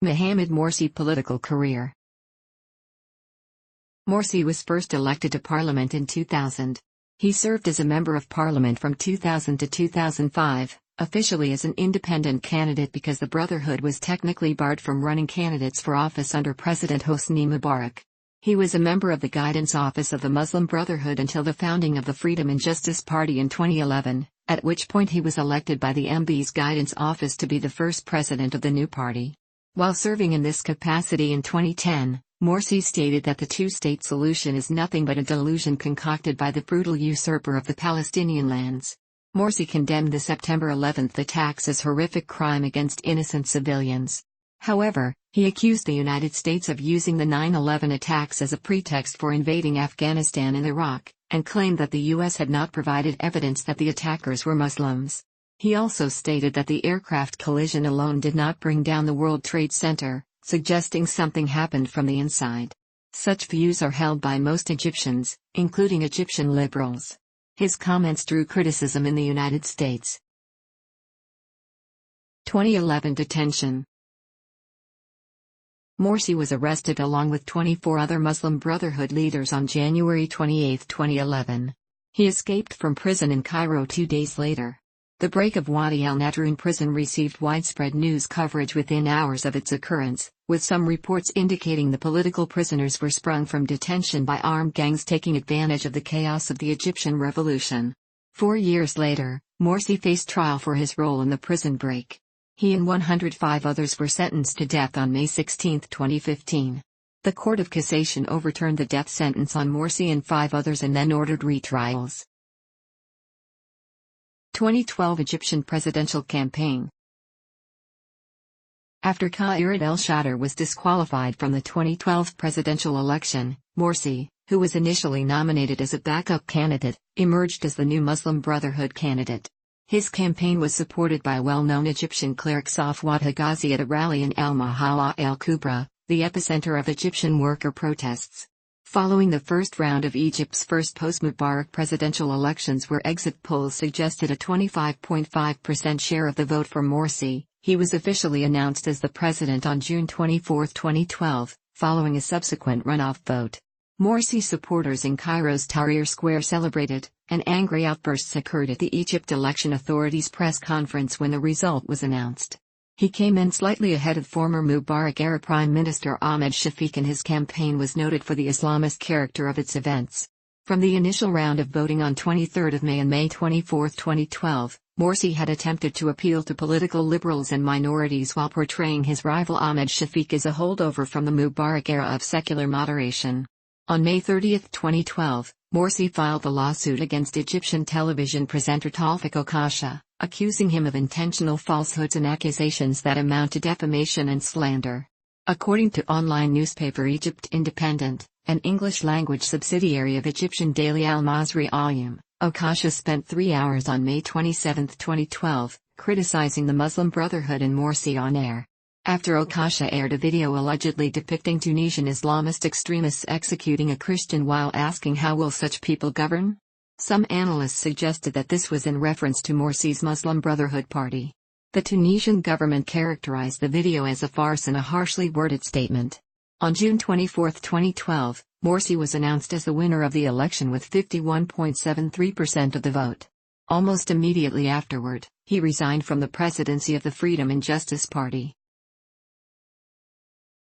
Mohamed Morsi political career. Morsi was first elected to parliament in 2000. He served as a member of parliament from 2000 to 2005, officially as an independent candidate because the Brotherhood was technically barred from running candidates for office under President Hosni Mubarak. He was a member of the Guidance Office of the Muslim Brotherhood until the founding of the Freedom and Justice Party in 2011, at which point he was elected by the MB's Guidance Office to be the first president of the new party. While serving in this capacity in 2010, Morsi stated that the two-state solution is nothing but a delusion concocted by the brutal usurper of the Palestinian lands. Morsi condemned the September 11 attacks as horrific crime against innocent civilians. However, he accused the United States of using the 9/11 attacks as a pretext for invading Afghanistan and Iraq, and claimed that the U.S. had not provided evidence that the attackers were Muslims. He also stated that the aircraft collision alone did not bring down the World Trade Center, suggesting something happened from the inside. Such views are held by most Egyptians, including Egyptian liberals. His comments drew criticism in the United States. 2011 detention. Morsi was arrested along with 24 other Muslim Brotherhood leaders on January 28, 2011. He escaped from prison in Cairo 2 days later. The break of Wadi al-Nadroun prison received widespread news coverage within hours of its occurrence, with some reports indicating the political prisoners were sprung from detention by armed gangs taking advantage of the chaos of the Egyptian revolution. 4 years later, Morsi faced trial for his role in the prison break. He and 105 others were sentenced to death on May 16, 2015. The Court of Cassation overturned the death sentence on Morsi and 5 others and then ordered retrials. 2012 Egyptian presidential campaign. After Kairat el-Shader was disqualified from the 2012 presidential election, Morsi, who was initially nominated as a backup candidate, emerged as the new Muslim Brotherhood candidate. His campaign was supported by well-known Egyptian cleric Safwat Higazi at a rally in El Mahala el-Kubra, the epicenter of Egyptian worker protests. Following the first round of Egypt's first post-Mubarak presidential elections where exit polls suggested a 25.5% share of the vote for Morsi, he was officially announced as the president on June 24, 2012, following a subsequent runoff vote. Morsi supporters in Cairo's Tahrir Square celebrated, and angry outbursts occurred at the Egypt Election Authority's press conference when the result was announced. He came in slightly ahead of former Mubarak-era Prime Minister Ahmed Shafiq, and his campaign was noted for the Islamist character of its events. From the initial round of voting on 23 May and May 24, 2012, Morsi had attempted to appeal to political liberals and minorities while portraying his rival Ahmed Shafiq as a holdover from the Mubarak era of secular moderation. On May 30, 2012, Morsi filed a lawsuit against Egyptian television presenter Tawfik Okasha, accusing him of intentional falsehoods and accusations that amount to defamation and slander. According to online newspaper Egypt Independent, an English-language subsidiary of Egyptian daily Al-Masri Ayyam, Okasha spent 3 hours on May 27, 2012, criticizing the Muslim Brotherhood and Morsi on air. After Okasha aired a video allegedly depicting Tunisian Islamist extremists executing a Christian while asking how will such people govern? Some analysts suggested that this was in reference to Morsi's Muslim Brotherhood party. The Tunisian government characterized the video as a farce and a harshly worded statement. On June 24, 2012, Morsi was announced as the winner of the election with 51.73% of the vote. Almost immediately afterward, he resigned from the presidency of the Freedom and Justice Party.